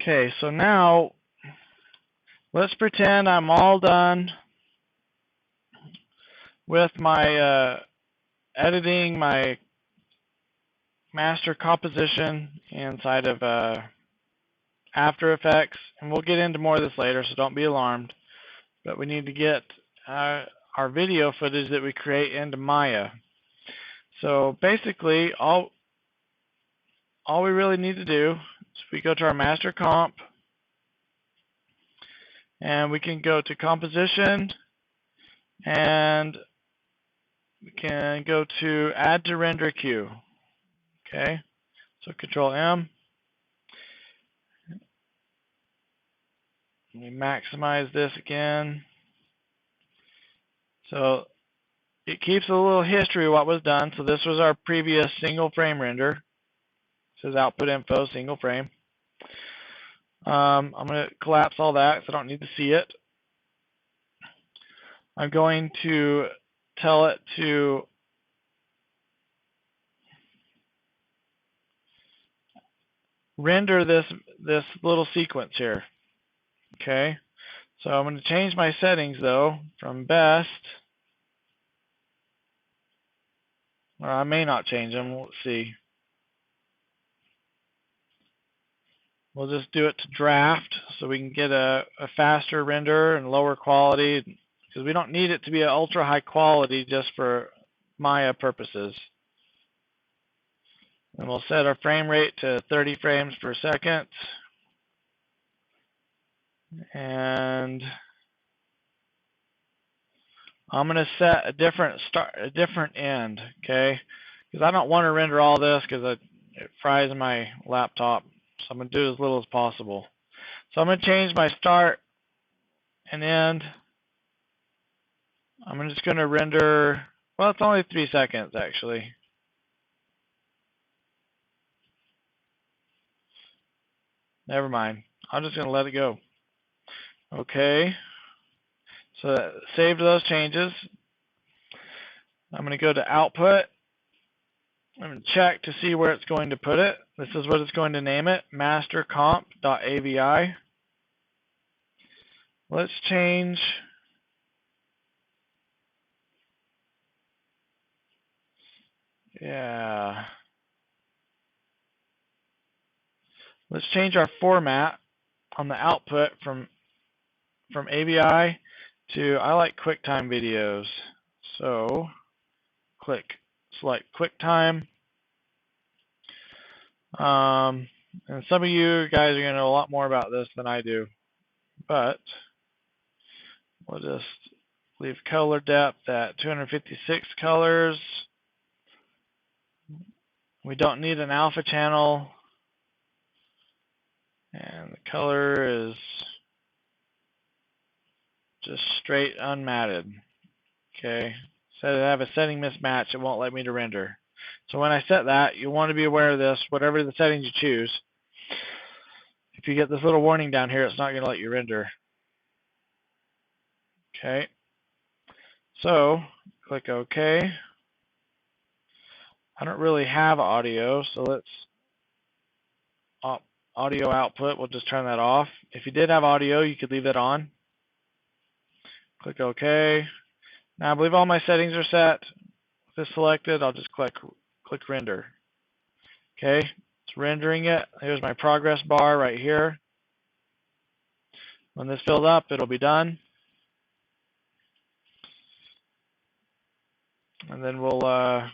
Okay, so now let's pretend I'm all done with my editing my master composition inside of After Effects, and we'll get into more of this later, so don't be alarmed. But we need to get our video footage that we create into Maya. So basically, all we really need to do is we go to our master comp, and we can go to composition, and we can go to add to render queue. Okay, so Control M. We maximize this again. So it keeps a little history of what was done. So this was our previous single frame render. It says output info, single frame. I'm going to collapse all that because I don't need to see it. I'm going to tell it to render this little sequence here. Okay, so I'm going to change my settings though from best, or I may not change them. Let's see. We'll just do it to draft so we can get a faster render and lower quality, because we don't need it to be an ultra high quality just for Maya purposes. And we'll set our frame rate to 30 frames per second. And I'm going to set a different end, okay? Because I don't want to render all this because it fries my laptop. So I'm going to do as little as possible. So I'm going to change my start and end. I'm just going to render, well, it's only 3 seconds actually. Never mind. I'm just going to let it go. Okay. So save those changes. I'm going to go to output. I'm going to check to see where it's going to put it. This is what it's going to name it, mastercomp.avi. Let's change let's change our format on the output from AVI to, I like QuickTime videos. So select QuickTime. And some of you guys are going to know a lot more about this than I do, but we'll just leave color depth at 256 colors. We don't need an alpha channel, and the color is just straight unmatted. Okay, so I have a setting mismatch, it won't let me to render. So when I set that, you want to be aware of this, whatever the settings you choose. If you get this little warning down here, it's not going to let you render. Okay, so click OK. I don't really have audio, so let's audio output, we'll just turn that off. If you did have audio, you could leave that on. Click OK. Now I believe all my settings are set. With this selected, I'll just click render. Okay, it's rendering it. Here's my progress bar right here. When this fills up, it'll be done. And then we'll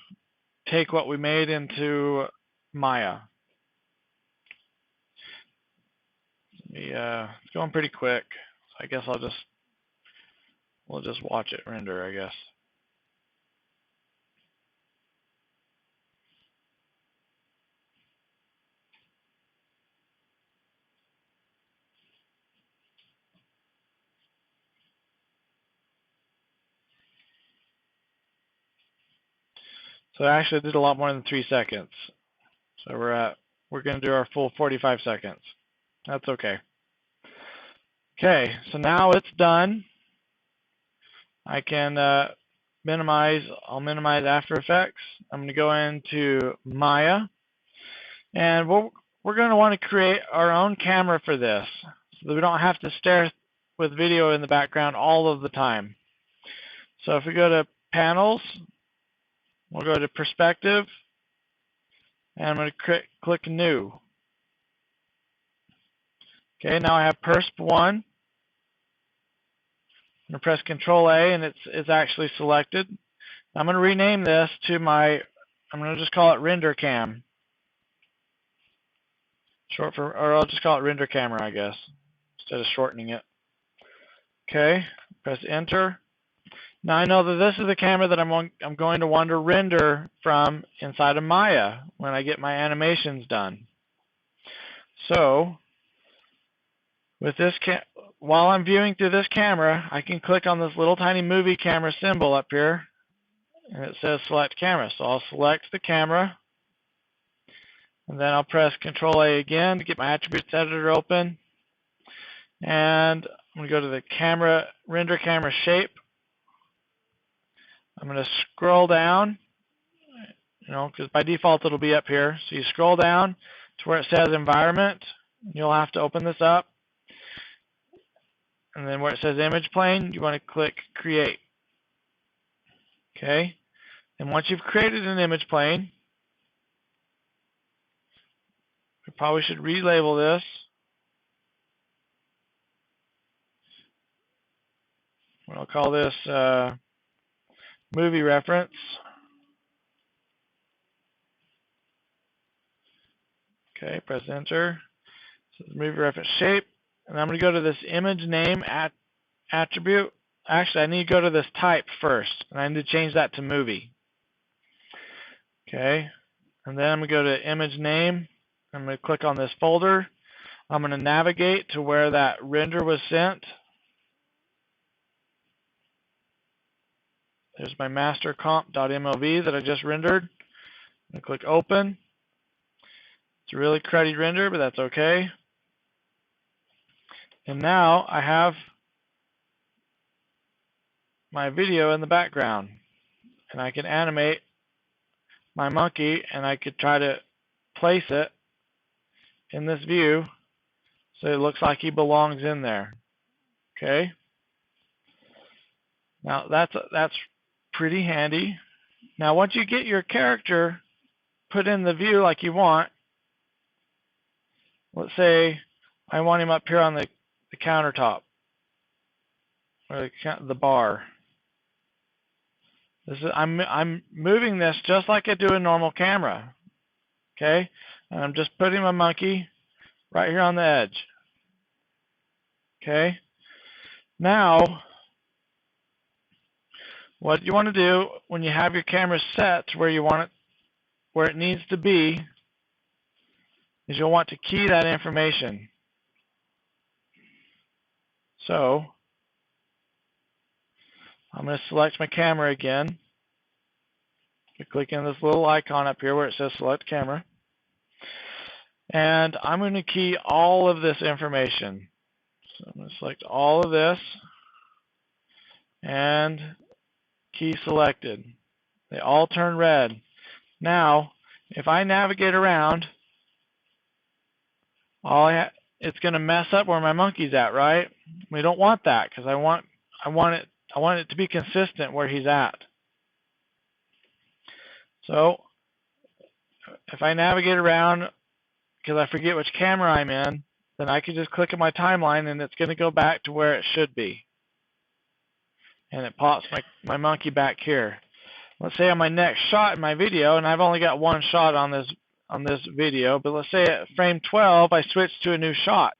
take what we made into Maya. It's going pretty quick, so I guess we'll just watch it render, I guess. So I actually did a lot more than 3 seconds. So we're going to do our full 45 seconds. That's okay. Okay, so now it's done. I can minimize. I'll minimize After Effects. I'm going to go into Maya, and we're going to want to create our own camera for this so that we don't have to stare with video in the background all of the time. So if we go to Panels, we'll go to Perspective, and I'm going to click New. Okay, now I have Persp 1. I'm going to press Control A, and it's actually selected. I'm going to rename this to I'm going to just call it Render Cam. Or I'll just call it Render Camera, I guess, instead of shortening it. Okay, press Enter. Now I know that this is the camera that I'm going to want to render from inside of Maya when I get my animations done. So, with this while I'm viewing through this camera, I can click on this little tiny movie camera symbol up here, and it says Select Camera. So I'll select the camera, and then I'll press Control A again to get my attributes editor open, and I'm going to go to the camera, Render Camera Shape. I'm going to scroll down, because by default it'll be up here. So you scroll down to where it says Environment. You'll have to open this up. And then where it says Image Plane, you want to click Create. Okay. And once you've created an image plane, we probably should relabel this. I'll call this Movie Reference. Okay, press Enter. So the Movie Reference Shape. And I'm going to go to this Image Name attribute. Actually, I need to go to this Type first. And I need to change that to Movie. Okay. And then I'm going to go to Image Name. I'm going to click on this folder. I'm going to navigate to where that render was sent. There's my master comp.mlv that I just rendered. I'm going to click Open. It's a really cruddy render, but that's okay. And now I have my video in the background. And I can animate my monkey, and I could try to place it in this view so it looks like he belongs in there. Okay? Now that's pretty handy. Now once you get your character put in the view like you want, let's say I want him up here on the countertop or the bar. I'm moving this just like I do a normal camera. Okay? And I'm just putting my monkey right here on the edge. Okay? Now, what you want to do when you have your camera set to where you want it, where it needs to be, is you'll want to key that information. So, I'm going to select my camera again. I click on this little icon up here where it says Select Camera. And I'm going to key all of this information. So I'm going to select all of this and key selected. They all turn red. Now, if I navigate around, it's going to mess up where my monkey's at, right? We don't want that because I want it to be consistent where he's at. So, if I navigate around because I forget which camera I'm in, then I can just click on my timeline and it's going to go back to where it should be. And it pops my monkey back here. Let's say on my next shot in my video, and I've only got one shot on this video, but let's say at frame 12 I switch to a new shot.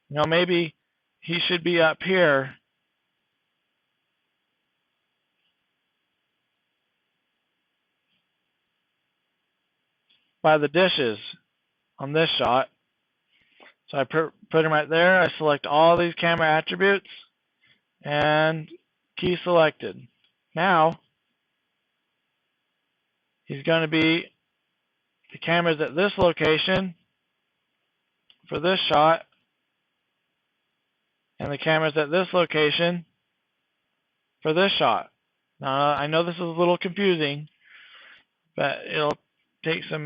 Maybe he should be up here by the dishes on this shot. So I put him right there. I select all these camera attributes and key selected. Now he's going to be the camera's at this location for this shot, and the camera's at this location for this shot. Now I know this is a little confusing, but it'll take some